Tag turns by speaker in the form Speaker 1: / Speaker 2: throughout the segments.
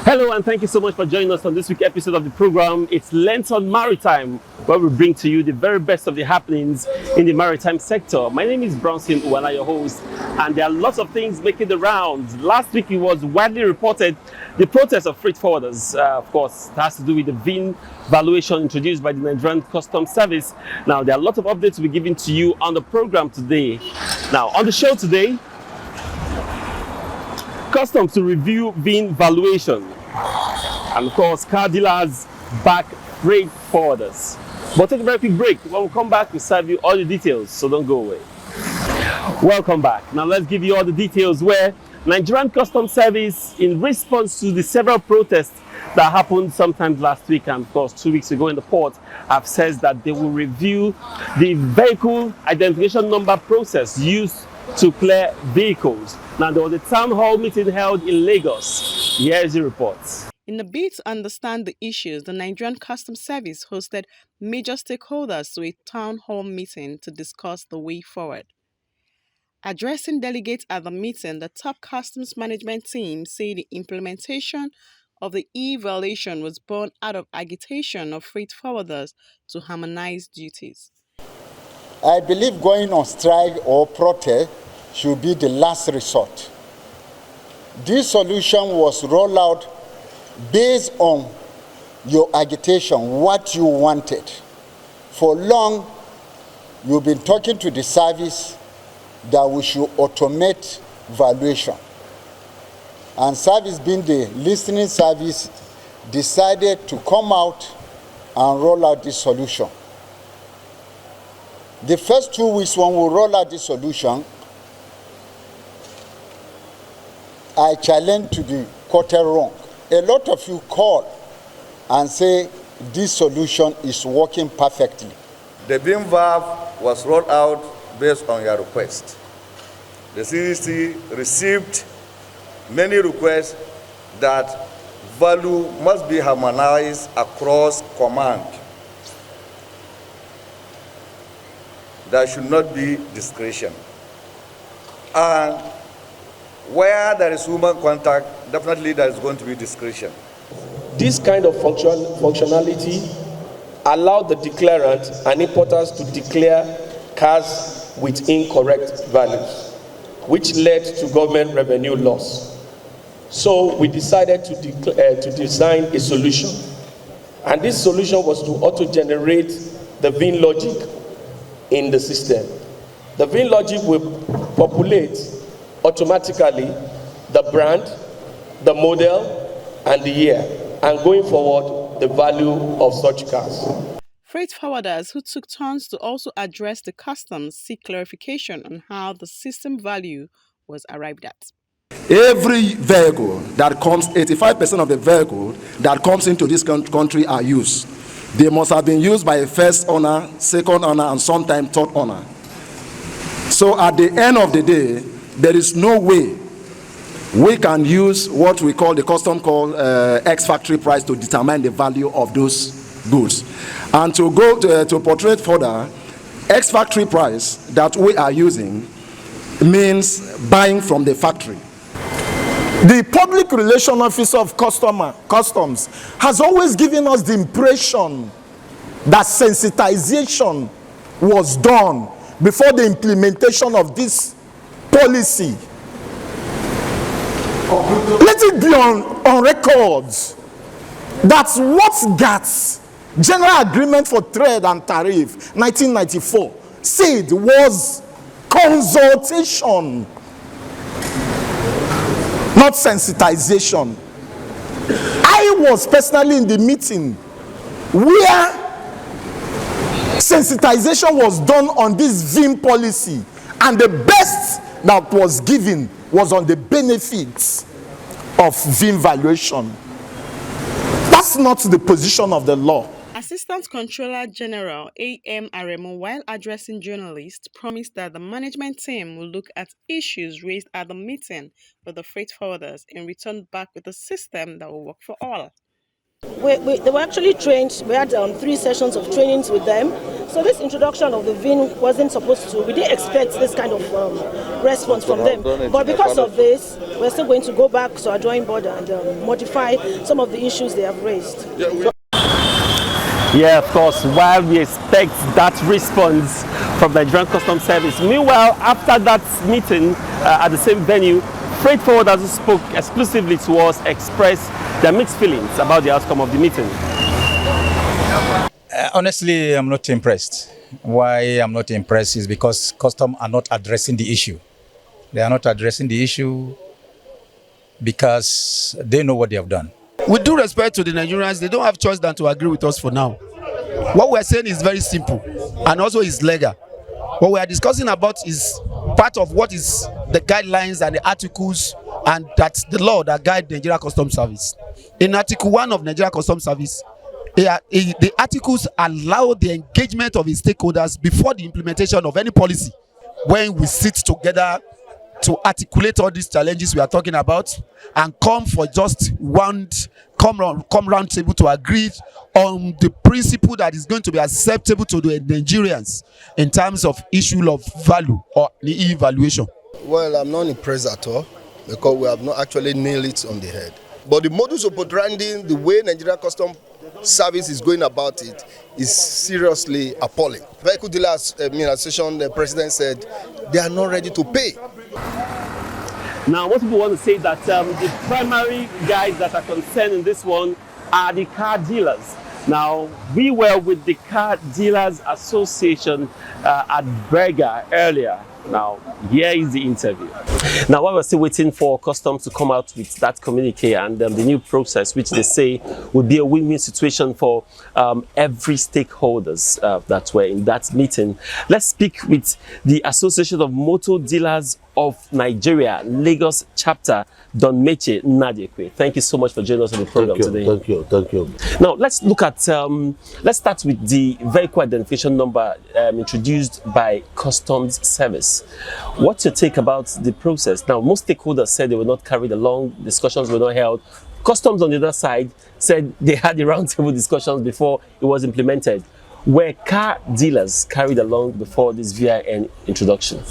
Speaker 1: Hello, and thank you so much for joining us on this week's episode of the program. It's Lent on Maritime, where we bring to you the very best of the happenings in the maritime sector. My name is Brownson, Unwana, your host, and there are lots of things making the rounds. Last week, it was widely reported the protest of freight forwarders. Of course, it has to do with the VIN valuation introduced by the Nigerian Customs Service. Now, there are a lot of updates to be given to you on the program today. Now, on the show today, Customs to review VIN valuation. And of course, car dealers back freight forwarders. But take a very quick break. When we come back, we'll serve you all the details, so don't go away. Welcome back. Now let's give you all the details where Nigerian Customs Service, in response to the several protests that happened sometime last week and of course 2 weeks ago in the port, have said that they will review the vehicle identification number process used to clear vehicles. Now, there was a town hall meeting held in Lagos. Here's the report.
Speaker 2: In the bid to understand the issues, the Nigerian Customs Service hosted major stakeholders to a town hall meeting to discuss the way forward. Addressing delegates at the meeting, the top customs management team said the implementation of the e-valuation was born out of agitation of freight forwarders to harmonize duties.
Speaker 3: I believe going on strike or protest should be the last resort. This solution was rolled out based on your agitation, what you wanted. For long, you've been talking to the service that we should automate valuation. And service, being the listening service, decided to come out and roll out this solution. The first 2 weeks when we roll out this solution, I challenged to be quoted wrong. A lot of you call and say this solution is working perfectly.
Speaker 4: The BIM valve was rolled out based on your request. The CDC received many requests that value must be harmonized across command. There should not be discretion. And where there is human contact, definitely there is going to be discretion.
Speaker 5: This kind of functionality allowed the declarant and importers to declare cars with incorrect values, which led to government revenue loss. So we decided to design a solution. And this solution was to auto-generate the VIN logic in the system. The VIN logic will populate automatically the brand, the model, and the year, and going forward, the value of such cars.
Speaker 2: Freight forwarders who took turns to also address the customs seek clarification on how the system value was arrived at.
Speaker 6: Every vehicle that comes, 85% of the vehicle that comes into this country are used. They must have been used by a first owner, second owner, and sometimes third owner. So at the end of the day, there is no way we can use what we call the custom called ex-factory price to determine the value of those goods. And to go to portray further, ex-factory price that we are using means buying from the factory.
Speaker 7: The public relation officer of customs has always given us the impression that sensitization was done before the implementation of this policy. Let it be on records that what GATS, General Agreement for Trade and Tariff, 1994, said was consultation, not sensitization. I was personally in the meeting where sensitization was done on this VIM policy, and the best that was given was on the benefits of VIM valuation. That's not the position of the law.
Speaker 2: Assistant Controller General A.M. Aremu, while addressing journalists, promised that the management team will look at issues raised at the meeting with the freight forwarders and return back with a system that will work for all.
Speaker 8: They were actually trained. We had 3 sessions of trainings with them. So this introduction of the VIN wasn't supposed to. We didn't expect this kind of response from them. But because of this, we're still going to go back to our drawing board and modify some of the issues they have raised.
Speaker 1: Yeah, of course, while we expect that response from the Nigerian Customs Service. Meanwhile, after that meeting at the same venue, freight forwarders who spoke exclusively to us expressed their mixed feelings about the outcome of the meeting.
Speaker 9: Honestly, I'm not impressed. Why I'm not impressed is because customs are not addressing the issue. They are not addressing the issue because they know what they have done.
Speaker 10: With due respect to the Nigerians, they don't have choice than to agree with us for now. What we're saying is very simple and also is legal. What we are discussing about is part of what is the guidelines and the articles, and that's the law that guide the Nigeria Customs Service. In Article 1 of Nigeria Customs Service, the articles allow the engagement of the stakeholders before the implementation of any policy, when we sit together to articulate all these challenges we are talking about and come round table to agree on the principle that is going to be acceptable to the Nigerians in terms of issue of value or the evaluation.
Speaker 11: Well, I'm not impressed at all because we have not actually nailed it on the head. But the modus operandi, the way Nigeria Customs Service is going about it, is seriously appalling. Vehicle Dealers Association, the president said they are not ready to pay.
Speaker 1: Now, most people want to say that the primary guys that are concerned in this one are the car dealers. Now, we were with the Car Dealers Association at Berger earlier. Now, here is the interview. Now, while we're still waiting for customs to come out with that communique and the new process, which they say would be a win-win situation for every stakeholders that were in that meeting, let's speak with the Association of Motor Dealers of Nigeria, Lagos chapter, Don Meche Nadiekwe. Thank you so much for joining us on the program today.
Speaker 12: Thank you.
Speaker 1: Now, let's look at, let's start with the vehicle identification number introduced by Customs Service. What's your take about the process? Now, most stakeholders said they were not carried along, discussions were not held. Customs on the other side said they had the roundtable discussions before it was implemented. Were car dealers carried along before this VIN introduction?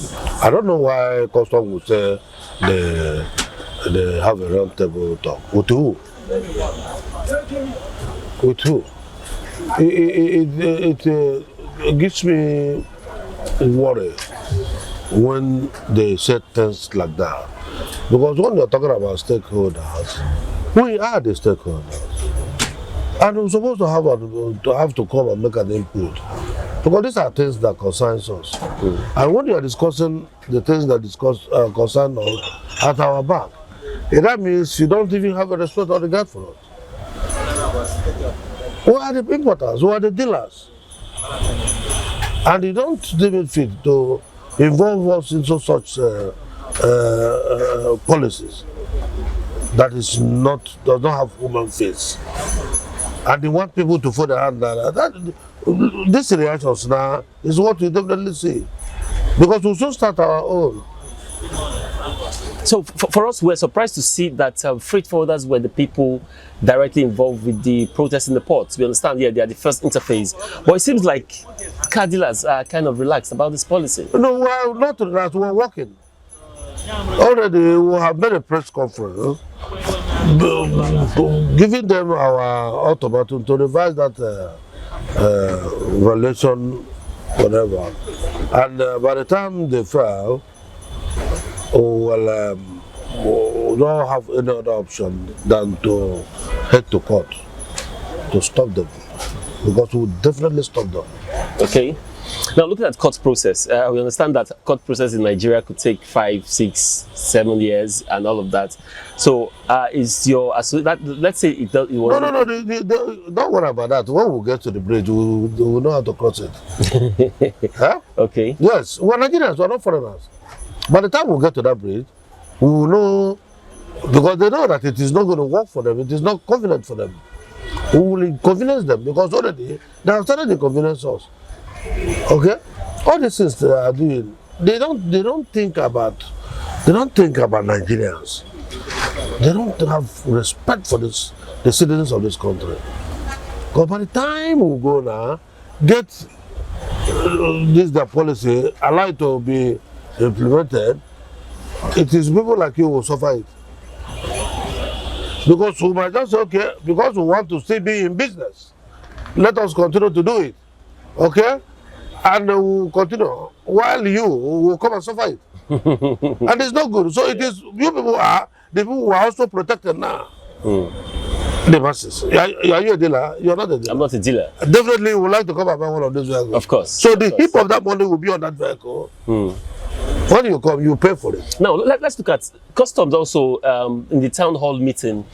Speaker 12: I don't know why Customs would say they have a round table talk. With who? With who? It gives me worry when they say things like that. Because when you're talking about stakeholders, we are the stakeholders. And we're supposed to have to come and make an input. Because these are things that concern us. And when you are discussing the things that concern us at our back, that means you don't even have a respect or regard for us. Who are the importers? Who are the dealers? And you don't deem it fit to involve us into such policies that does not have human face. And they want people to put their hand down. This reactions now is what we definitely see. Because we should start our own.
Speaker 1: So for us, we're surprised to see that freight forwarders were the people directly involved with the protests in the ports. We understand, yeah, they are the first interface. But it seems like car dealers are kind of relaxed about this policy.
Speaker 12: No, we're not relaxed, we're working. Already, we have made a press conference giving them our ultimatum to revise that violation, whatever. And by the time they file, we don't have any other option than to head to court to stop them, because we will definitely stop them.
Speaker 1: Okay. Now, looking at court process, we understand that court process in Nigeria could take 5, 6, 7 years and all of that. So, is your let's say it was
Speaker 12: no, don't worry about that. When we get to the bridge, we will know how to cross it. Huh?
Speaker 1: Okay.
Speaker 12: Yes, we're Nigerians, we're not foreigners. By the time we get to that bridge, we will know, because they know that it is not going to work for them, it is not convenient for them. We will inconvenience them, because already they have started inconvenience us. Okay? All these things they are doing, they don't think about Nigerians. They don't have respect for the citizens of this country. Because by the time we go now, get this their policy, allow it to be implemented, it is people like you who will suffer it. Because we might just say, okay, because we want to still be in business, let us continue to do it. Okay? And we'll continue while you will come and suffer it. And it's not good. So it is, you people are the people who are also protected now. The masses. Are you a dealer? You're not a dealer.
Speaker 1: I'm not a dealer.
Speaker 12: Definitely would like to come and buy one of these vehicles.
Speaker 1: Of course.
Speaker 12: So the heap of that money will be on that vehicle. When you come, you pay for it.
Speaker 1: Now, let's look at customs also in the town hall meeting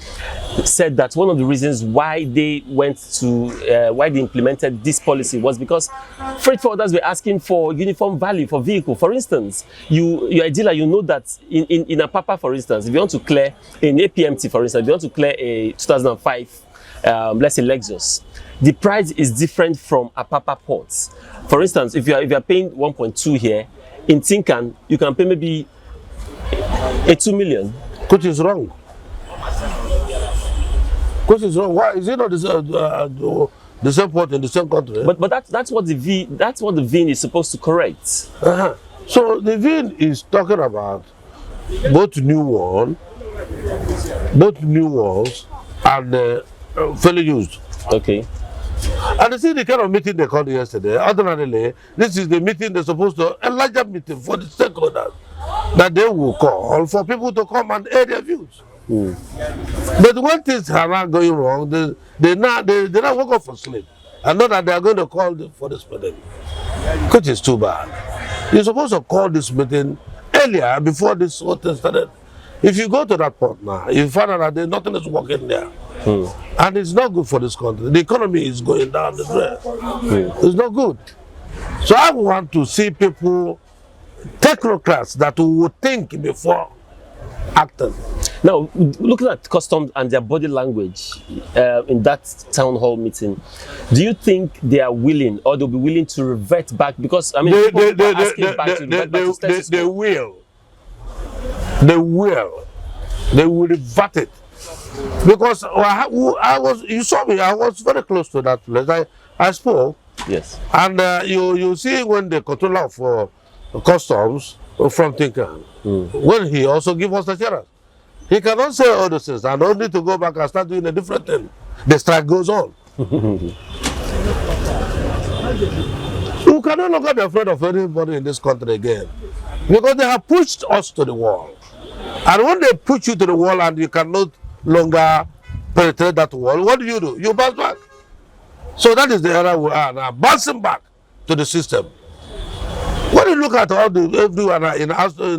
Speaker 1: said that one of the reasons why they went to, why they implemented this policy was because freight forwarders were asking for uniform value for vehicle. For instance, you're a dealer, you know that in Apapa, for instance, if you want to clear an APMT, for instance, if you want to clear a 2005, let's say Lexus, the price is different from Apapa ports. For instance, if you are paying 1.2 here, in Tinkan, you can pay maybe 2 million.
Speaker 12: Which is wrong. Which is wrong. Why is it not the same port in the same country?
Speaker 1: But that's what the VIN is supposed to correct.
Speaker 12: So the VIN is talking about both new ones and fairly used.
Speaker 1: Okay.
Speaker 12: And you see the kind of meeting they called yesterday. Ordinarily, this is the meeting they're supposed to, a larger meeting for the stakeholders that they will call for people to come and air their views. But when things are not going wrong, they not wake up for sleep. And know that they are going to call for this meeting, which is too bad. You're supposed to call this meeting earlier before this whole thing started. If you go to that port now, you find out that nothing is working there. And it's not good for this country. The economy is going down the drain. It's not good. So I want to see people, technocrats, that will think before acting.
Speaker 1: Now, looking at customs and their body language in that town hall meeting, do you think they are willing, or they'll be willing to revert back? Because I mean,
Speaker 12: they will revert it. Because you saw me, I was very close to that place. I spoke.
Speaker 1: Yes.
Speaker 12: And you see when the controller for customs from Tinkan, when he also give us assurance, he cannot say all those things and only to go back and start doing a different thing. The strike goes on. You can no longer be afraid of anybody in this country again, because they have pushed us to the wall. And when they push you to the wall and you cannot longer penetrate that wall, what do? You bounce back. So that is the era we are now, bouncing back to the system. When you look at all everyone in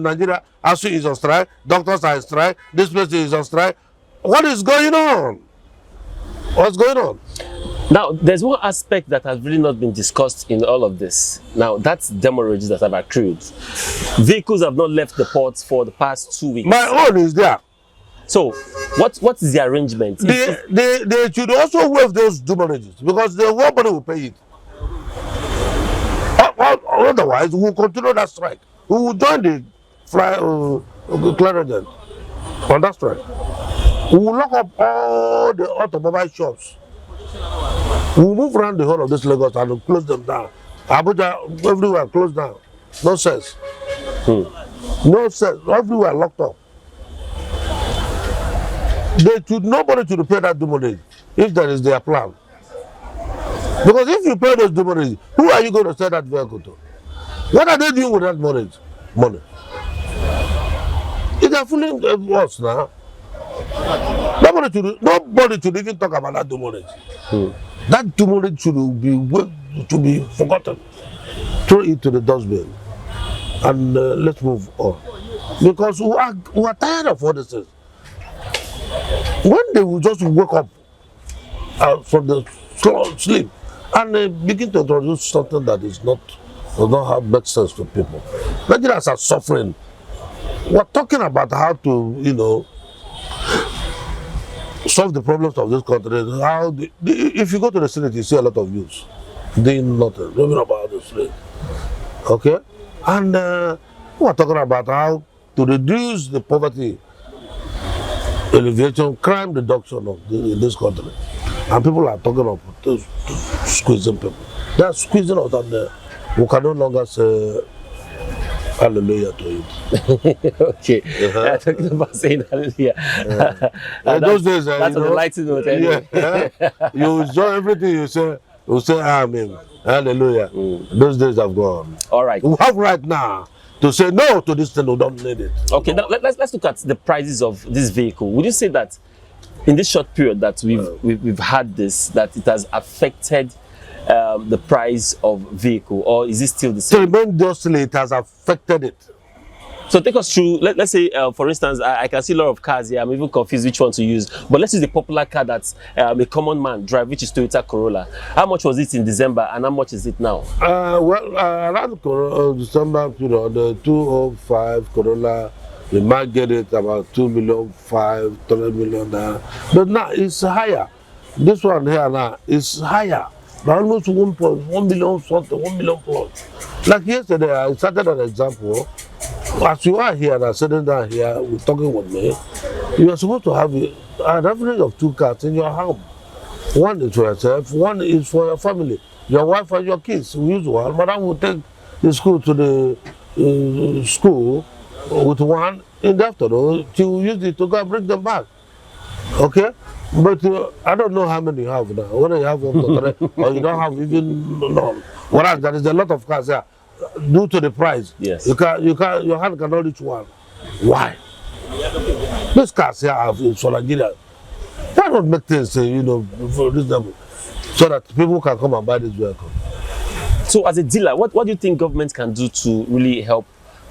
Speaker 12: Nigeria, ASU is on strike, doctors are on strike, this place is on strike. What is going on? What's going on?
Speaker 1: Now, there's one aspect that has really not been discussed in all of this. Now, that's demurrages that have accrued. Vehicles have not left the ports for the past 2 weeks.
Speaker 12: My own is there.
Speaker 1: So, what is the arrangement?
Speaker 12: They should also waive those demurrages, because nobody will pay it. Otherwise, we will continue that strike. We will join the Clarendon on that strike. We will lock up all the automobile shops. We will move around the whole of this Lagos and close them down. Abuja, everywhere closed down. No sense. No sense. Everywhere locked up. Nobody should pay that demurrage if that is their plan. Because if you pay those demurrages, who are you going to sell that vehicle to? What are they doing with that money? If they are fooling us now, nobody should even talk about that demurrage. That demurrage should be forgotten. Throw it to the dustbin and let's move on. Because we are tired of all this things. When they will just wake up from the sleep and begin to introduce something that does not have make sense to people. Nigerians are suffering. We're talking about how to, solve the problems of this country. If you go to the street, you see a lot of youths doing nothing, moving about the street. Okay? And we're talking about how to reduce the poverty elevation, crime reduction in this country. And people are talking of squeezing people. They are squeezing us and we can no longer say hallelujah to it.
Speaker 1: Okay. Talking about saying hallelujah.
Speaker 12: Those days,
Speaker 1: that's on the lighting note. Anyway.
Speaker 12: You enjoy everything you say amen, hallelujah. Those days have gone.
Speaker 1: All right.
Speaker 12: We have right now to say no to this thing, we don't need it.
Speaker 1: Okay, now let's look at the prices of this vehicle. Would you say that in this short period that we've had this, that it has affected the price of vehicle, or is it still the same?
Speaker 12: Tremendously, it has affected it.
Speaker 1: So take us through, let's say, for instance, I can see a lot of cars here. I'm even confused which one to use. But let's use the popular car that a common man drive, which is Toyota Corolla. How much was it in December and how much is it now?
Speaker 12: Around December, the 205 Corolla, we might get it about 2,500,000, 3 million. But now it's higher. This one here now is higher. By almost 1 million something, 1 million plus. Like yesterday, I started an example. As you are here and sitting down here, we're talking with me, you are supposed to have an average of 2 cars in your home. One is for yourself, one is for your family, your wife and your kids. We use one. Madam will take the school to the school with one. In the afternoon, she will use it to go and bring them back. Okay? But I don't know how many you have now. Whether you have 1 to 3 or you don't have even none. Whereas there is a lot of cars here. Due to the price,
Speaker 1: yes,
Speaker 12: your hand cannot reach one. Why? These cars here are for Nigeria. Why not make things, reasonable, so that people can come and buy this vehicle?
Speaker 1: So, as a dealer, what do you think government can do to really help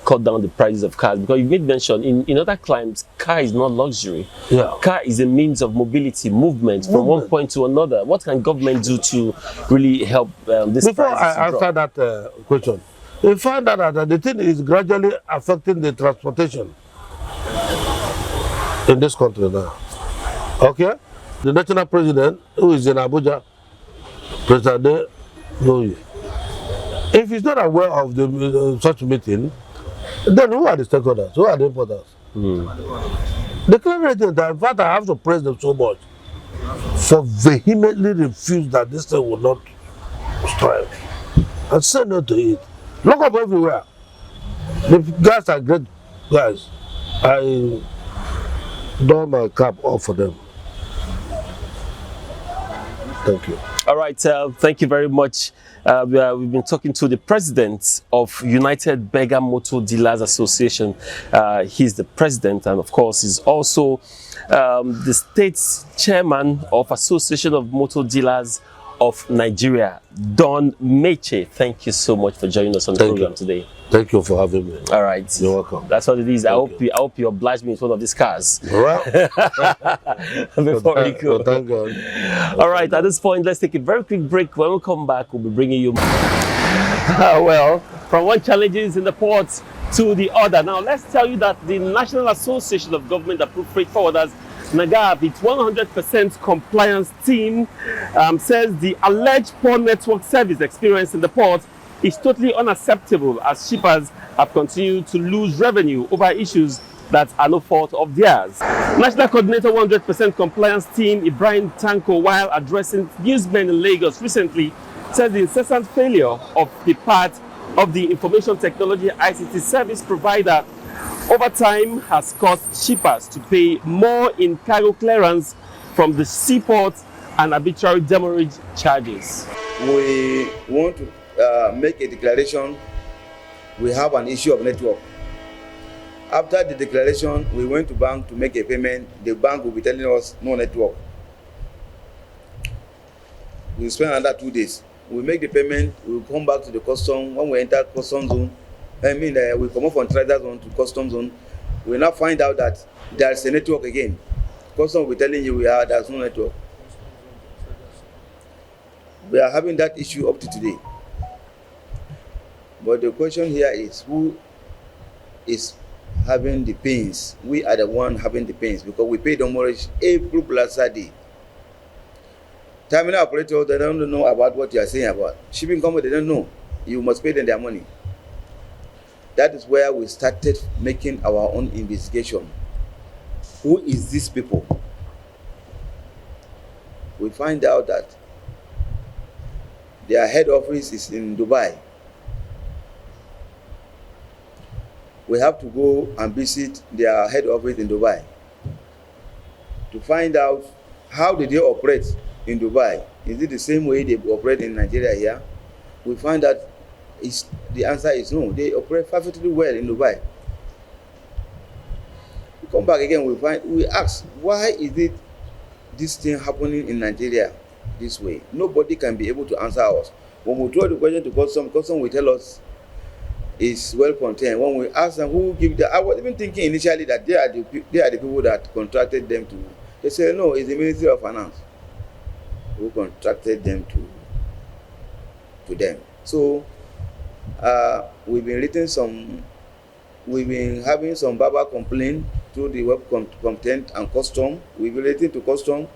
Speaker 1: cut down the prices of cars? Because you made mention in other climes, car is not luxury.
Speaker 12: Yeah.
Speaker 1: Car is a means of mobility, movement from one point to another. What can government do to really help this?
Speaker 12: Before I answer that question, we find out that the thing is gradually affecting the transportation in this country now. Okay? The national president, who is in Abuja, President Noye, if he's not aware of such meeting, then who are the stakeholders? Who are the importers? The clear agent, in fact, I have to praise them so much for vehemently refuse that this thing will not strive and say no to it. Lock up everywhere. The guys are great guys. I don my cap off for them. Thank you.
Speaker 1: All right, thank you very much. We've been talking to the president of United Beggar Motor Dealers Association. He's the president, and of course, he's also the state chairman of Association of Motor Dealers of Nigeria, Don Meche. Thank you so much for joining us on the program today.
Speaker 12: Thank you for having me.
Speaker 1: All right.
Speaker 12: You're welcome.
Speaker 1: That's what it is. I hope you oblige me with one of these cars.
Speaker 12: All right.
Speaker 1: Before we go.
Speaker 12: Thank God.
Speaker 1: All right. At this point, let's take a very quick break. When we come back, we'll be bringing you well, from one challenges in the port to the other. Now, let's tell you that the National Association of Government Approved Freight Forwarders, NAGAF, its 100% compliance team, says the alleged poor network service experienced in the port is totally unacceptable, as shippers have continued to lose revenue over issues that are no fault of theirs. National Coordinator 100% Compliance Team Ibrahim Tanko, while addressing newsmen in Lagos recently, says the incessant failure of the part of the information technology ICT service provider over time has caused shippers to pay more in cargo clearance from the seaport and arbitrary demurrage charges.
Speaker 13: We want to make a declaration. We have an issue of network. After the declaration, we went to bank to make a payment. The bank will be telling us no network. We spend another 2 days. We make the payment. We will come back to the custom. When we enter custom zone, we come up from trader zone to custom zone. We now find out that there is a network again. Custom will be telling you there's no network. We are having that issue up to today. But the question here is, who is having the pains? We are the one having the pains because we pay the mortgage every blessed day. Terminal operators, they don't know about what you are saying about. Shipping company, they don't know. You must pay them their money. That is where we started making our own investigation. who is these people? We find out that their head office is in Dubai. We have to go and visit their head office in Dubai to find out how did they operate in Dubai. Is it the same way they operate in Nigeria here? We find that the answer is no. They operate perfectly well in Dubai. We come back again, we ask, why is it this thing happening in Nigeria this way? Nobody can be able to answer us. When we throw the question to custom will tell us it's well contained. When we ask them who give the, I was even thinking initially that they are the people that contracted them to. They say no, it's the Ministry of Finance who contracted them to them. So we've been having some verbal complaint through the web content and custom. We've been writing to custom,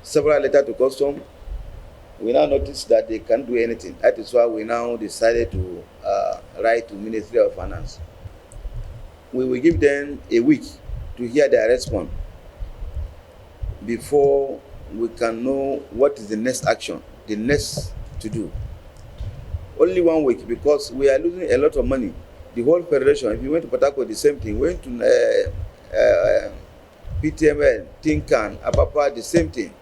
Speaker 13: several letters to custom. We now noticed that they can't do anything. That is why we now decided to write to Ministry of Finance. We will give them a week to hear their response before we can know what is the next action, the next to do. Only 1 week, because we are losing a lot of money. The whole federation, if you went to Port Harcourt, the same thing. Went to PTML, Tinkan, Apapa, the same thing.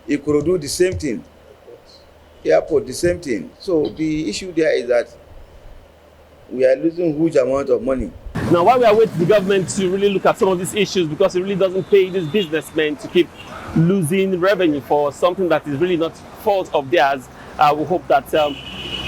Speaker 13: Ikorodu, the same thing. Airport, the same thing. So the issue there is that we are losing huge amount of money.
Speaker 1: Now, while we are waiting for the government to really look at some of these issues, because it really doesn't pay these businessmen to keep losing revenue for something that is really not fault of theirs, we hope that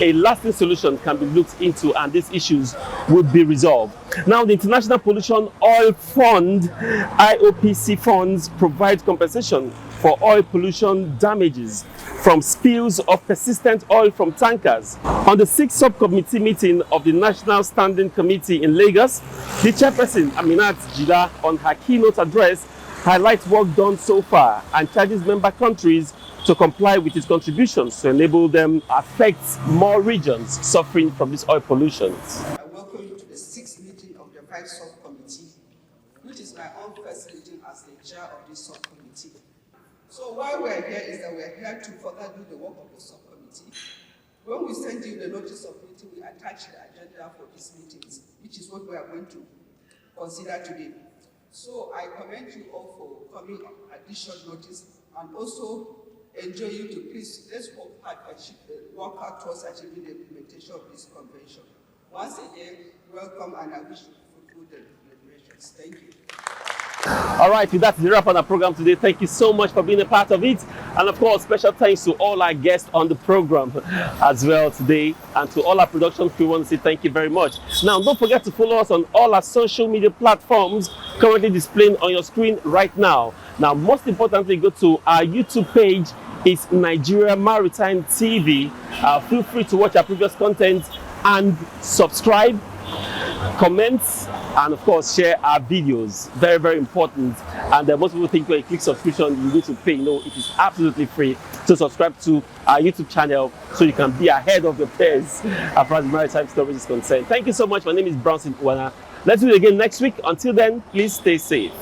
Speaker 1: a lasting solution can be looked into and these issues will be resolved. Now, the International Pollution Oil Fund, IOPC funds, provide compensation for oil pollution damages from spills of persistent oil from tankers. On the 6th subcommittee meeting of the National Standing Committee in Lagos, the chairperson, Aminat Jila, on her keynote address, highlights work done so far and charges member countries to comply with its contributions to enable them affect more regions suffering from this oil pollution.
Speaker 14: I welcome you to the 6th meeting of the 5 subcommittee, which is my own first meeting as the chair of this subcommittee. So why we're here is that we're here to further do the work of the subcommittee. When we send you the notice of meeting, we attach the agenda for these meetings, which is what we are going to consider today. So I commend you all for coming on additional notice and also enjoy you to please let's work hard towards achieving the implementation of this convention. Once again, welcome and I wish you fruitful deliberations. Thank you.
Speaker 1: All right, with that, the wrap on our program today. Thank you so much for being a part of it. And of course, special thanks to all our guests on the program as well today. And to all our production crew, we want to say thank you very much. Now, don't forget to follow us on all our social media platforms currently displaying on your screen right now. Now, most importantly, go to our YouTube page. It's Nigeria Maritime TV. Feel free to watch our previous content and subscribe, comment, and of course share our videos. Very, very important. And most people think when you click subscription you need to pay. No, it is absolutely free to subscribe to our YouTube channel so you can be ahead of your peers as far as maritime storage is concerned. Thank you so much. My name is Brownson, Unwana. Let's do it again next week. Until then, please stay safe.